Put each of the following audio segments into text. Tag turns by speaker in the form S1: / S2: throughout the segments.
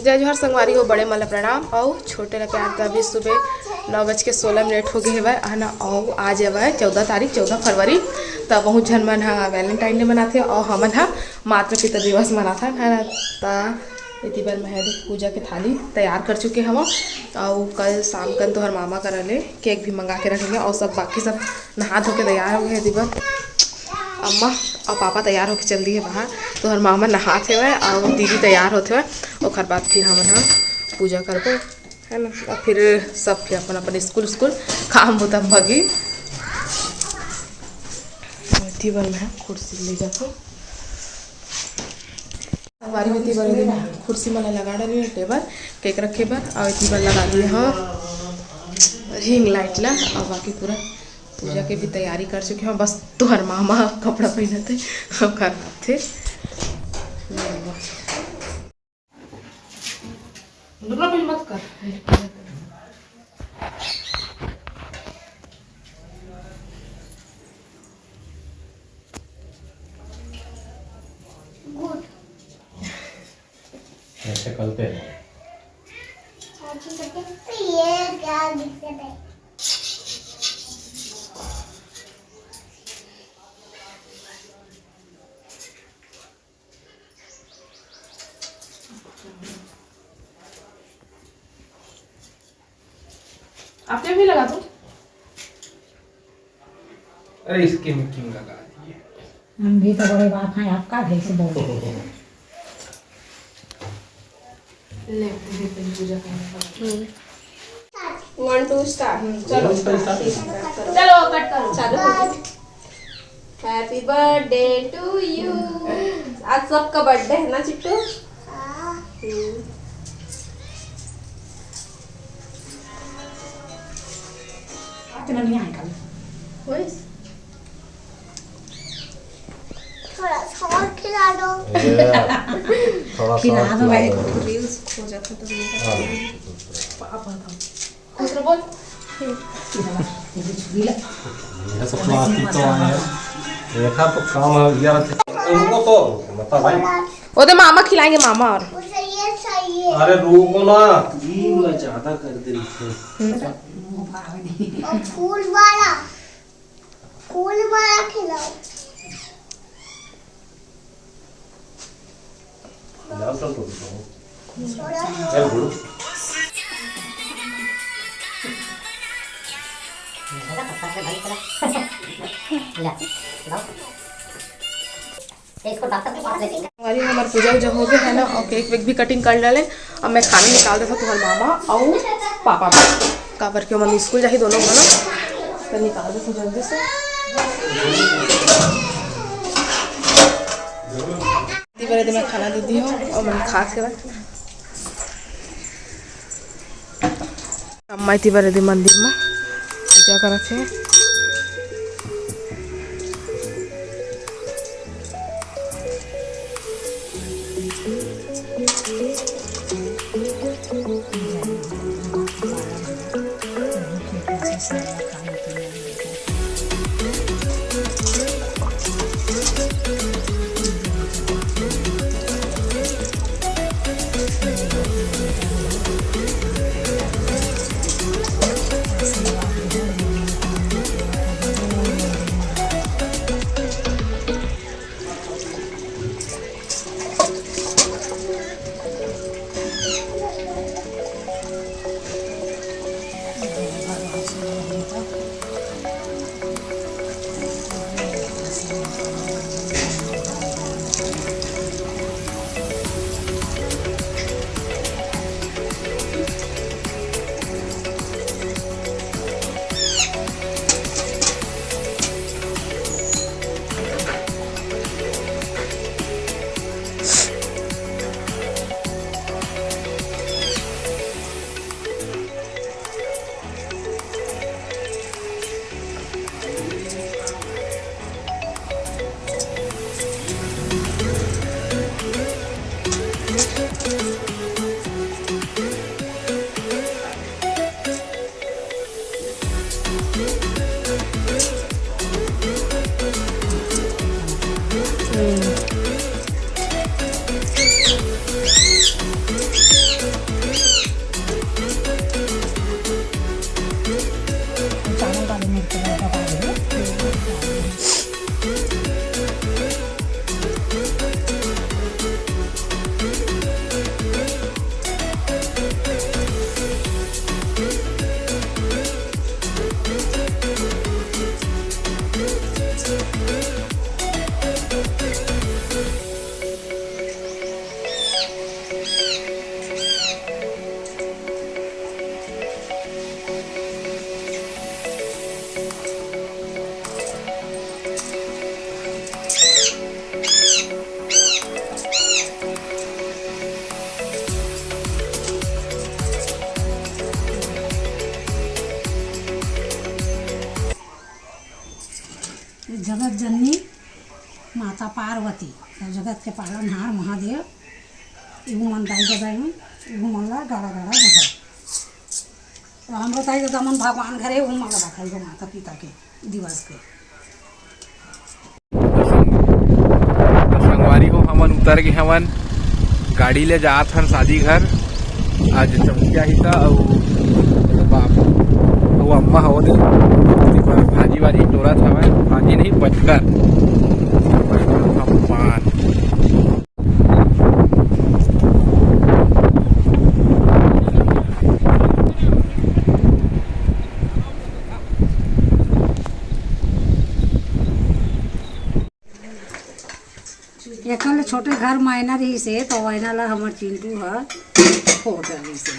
S1: जय जोहर संगवारी हो, बड़े मला प्रणाम और छोटे ला प्यार। तभी सुबह 9:16 हो गए है ना। और आज है 14 तारीख 14 फरवरी। तब बहुत झन मन हाँ वैलेंटाइन डे मनाते और हमन हाँ मातृ पिता दिवस मनाथा है ना। इतनी बार मैं पूजा के थाली तैयार कर चुके हम और कल शाम कल तो हर मामा करले केक भी मंगा के रखेंगे और सब बाकी सब नहा धो के तैयार हो गए। इतनी बार अम्मा और पापा तैयार होकर चल दिए बाहर, तो हर मामा नहाते हुए और दीदी तैयार होते हुए और बाद फिर हम हाँ पूजा करबो है ना। और फिर सब फिर अपन अपन स्कूल काम होता भगी। इतनी बार मैं कुर्सी ले जाता हूँ हमारी में। इतनी बार कुर्सी मैंने लगा डाली है टेबल केक रखे बार और इतनी बार लगा दिए हाँ रिंग लाइट ला। और बाकी पूरा पूजा की भी तैयारी कर चुके हैं। बस तुहर मामा कपड़ा पहने थे हम कर थे। मत कर
S2: ऐसे करते हैं।
S3: ये क्या दिक्कत है?
S1: आपने भी लगा दो।
S2: अरे इसके में क्यों लगा दिए?
S4: हम भी तो बड़े बात हैं, आपका कैसे बोल
S1: ले पूजा करने 1 2 स्टार्ट। चलो चलो कट करो चालू। Happy birthday to you. आज सबका बर्थडे है ना चिट्टू।
S4: इतना नहीं आएगा।
S3: थोड़ा और खिला दो।
S2: थोड़ा
S4: खिला दो भाई।
S1: रील्स हो जाता तो पापा था दूसरा बोल।
S2: ये सब प्लास्टिक तो आए हैं। देखा तो काम है यार। उनको तो मतलब भाई
S1: वो तो मामा खिलाएंगे मामा। और
S3: उसे ये चाहिए।
S2: अरे रुको ना।
S5: ये ज्यादा कर दे रही
S3: और फूल वाला खिलाओ।
S2: यार सब तो
S3: थोड़ा
S2: यार बोलो।
S1: हमारी हमारी पूजा वूजा हो गया है ना। और केक वेक भी कटिंग कर डाले। अब मैं खाना निकाल देता तुम्हारे मामा और पापा का करके मम्मी स्कूल जाही दोनों बनो तो निकाल दे जल्दी से। इतनी मैं खाना दे दी हूँ और मैंने खा के बाद अम्मा इतनी बार मंदिर में पूजा करते हैं।
S4: जननी माता पार्वती सब जगत के पालनहार महादेव इहू मन दाई गदाई में इहू मन ला गाड़ा गाड़ा बता तो हम बताई तो दमन भगवान घरे उन मन रखाई गो माता पिता के दिवस के
S6: संगवारी को हमन उतर गए हमन गाड़ी ले जात हन शादी घर आज चमकिया ही था और बाप वो अम्मा हो दे भाजी वाजी टोरा था भाजी नहीं पचकर पान
S4: एकल छोटे घर मैना रही से तो वैना ला हमर चिंटू है फोड़ रही से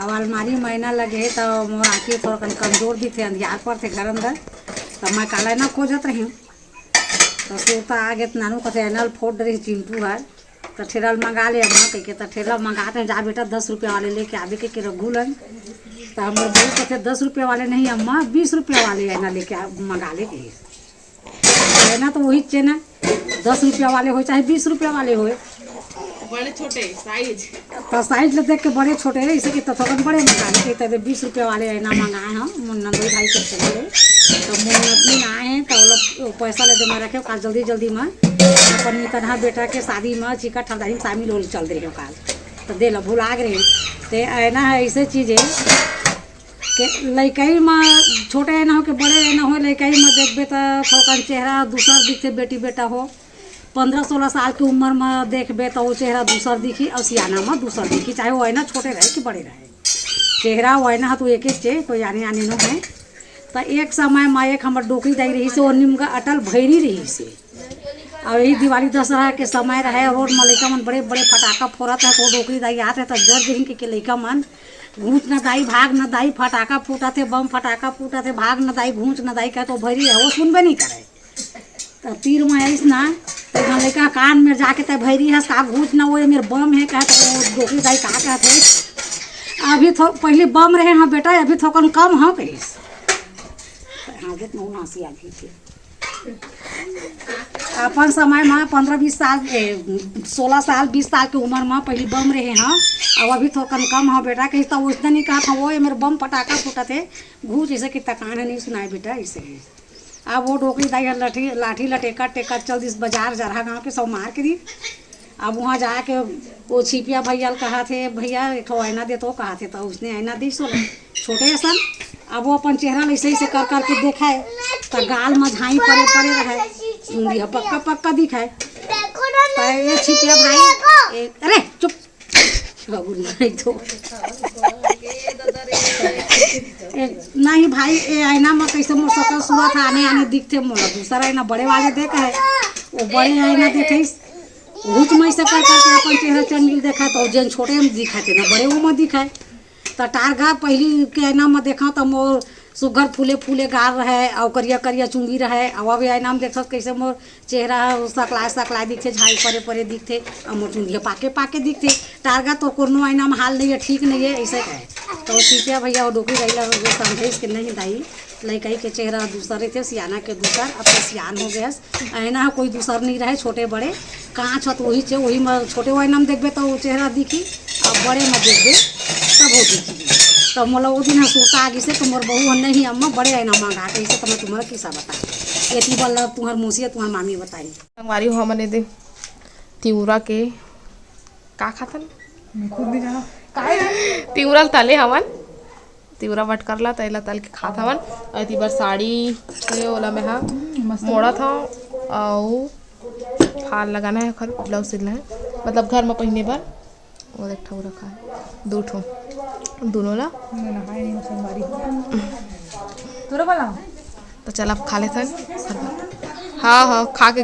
S4: अब अलमारी मैना लगे तो मोर आँखें थोड़ा कन कमजोर भी थे अंधियार पर थे घर अंदर तो मैं काला ना खोजत रही तो सोता आगे नानू कहते एनल फोड़ रही चिंटू है तो ठेला मंगा ले अम्मा कह के तो ठेला मंगाते हैं जा बेटा 10 रुपये वाले लेके आवे के रघु लन तो हमारे बहू कहते 10 रुपये वाले नहीं अम्मा 20 रुपये वाले है ना लेके मंगा ले के है ना तो वही चेना 10 रुपया वाले हो चाहे 20 रुपया वाले हो
S1: बड़े छोटे साइज
S4: तो साइज ले देख के बड़े छोटे है इसे कि तो थोड़ा बड़े मंगा ले तो 20 रुपया वाले है ना मंगाए हम नंदोई भाई के चले तो मुन्नती ना आए तो लोग पैसा ले दे मैं रखे काल जल्दी जल्दी में अपन तनहा बेटा के शादी में चिका ठंडाई में शामिल हो चल रही हो काल तो दे लो भुला गए तो ऐना है ऐसे चीज़ें के लड़कई में छोटे ना हो के बड़े ना हो लड़कई में देखबे तो थोड़ा चेहरा दूसर दिखते बेटी बेटा हो 15-16 साल की उम्र में देखबे तो वो चेहरा दूसर दिखी और सियाना में दूसर दिखी चाहे वो ना छोटे रहे कि बड़े रहे चेहरा वो ना तो एक चे कोई आने आने न है तो एक समय में एक हमारे डोकरी दाई रही से वो निम्न अटल भैरी रही से और यही दिवाली दशहरा के समय रहे रोड में लड़का मन बड़े बड़े फटाका फोड़त है तो डोकरी दाई आते है तो जर जही के लड़का मन घूँच न दाई भाग न दाई फटाका फूटा थे बम फटाका फूटा थे भाग न दाई घूँच न दाई कहे तो भैरी है वो सुनबे नहीं करे तो तीर में ऐस ना तो लड़का कान में जाके तो भैरी है का घूँच ना वो मेरे बम है कहे तो डोकरी दाई कहा कहते अभी तो पहले बम रहे हाँ बेटा अभी थोकन कम हाँ कहीस हाँ देख नासी आदमी थे अपन समय में 15-20 साल 16 साल 20 साल की उम्र में पहले बम रहे हाँ अब अभी थोकन कम हाँ बेटा कहीं तो उसने नहीं कहा था वो मेरे बम पटाखा फूटा थे घूँच ऐसे कि तकान नहीं सुनाए बेटा ऐसे ही अब वो डोकरी दाई लाठी लटेकर टेकर चल दिस बाजार जरा गाँव के सब मार के दी अब वहाँ जाके वो छिपिया भैया कहा थे भैया एक आईना दे तो कहा थे तो उसने आईना दी सो छोटे सन अब वो अपन चेहरा ऐसे ऐसे कर करके देखाए तो गाल में झाई परे परे रहे पक्का पक्का दिखाए तो ये छिपिया भाई अरे चुप तो नहीं भाई ये आईना में कैसे मोर सकल सूरत आने आने दिखते मोला दूसरा आईना बड़े वाले देखा है वो बड़े आईना देखे घूच में से कर करके अपन चेहरा चंडिल देखा तो जन छोटे में दिखाते ना बड़े में दिखाए तो टारगा पहली के आईना में देखा तो मोर सुगर फूले फूले गार रहे और करिया करिया चुंगी रहे और अभी आईना में देखा कैसे मोर चेहरा सकलाए दिखते झाई परे परे दिखते और मोर चुंगिया पाके पाके दिखते टारगा तो कोनो आईना में हाल नहीं है ठीक नहीं है ऐसे कहे तो सीटिया भैया और डोकरी गई समझे के नहीं दाई लड़कई के चेहरा दूसरे थे सियाना के दूसर अब तो सियान हो गया आईना कोई दूसर नहीं रहे छोटे बड़े कहाँ छत वही चे वही में छोटे आईना में देखबे तो वो चेहरा दिखी और बड़े में देखबे तब वो दिखी तो मोला वो दिन सोता आगे से तो मोर बहू नहीं अम्मा बड़े आईना मंगा कैसे तो मैं तुम्हारा किस्सा बता ये बल्ला तुम्हार मौसी तुम्हार मामी बताई
S1: संगवारी हो हमने दे तिउरा के का खातन मैं खुद भी जाना तिउरा तले हवन तिउरा वट करला तैला तल के खात हवन और ती बार साड़ी के ओला में हा मोड़ा था और फाल लगाना है खर ब्लाउज सिलना है मतलब घर में पहनने बार वो एक ठो रखा है 2 ठो दोनों ला तो चल आप खा लेते हैं हाँ हाँ खा के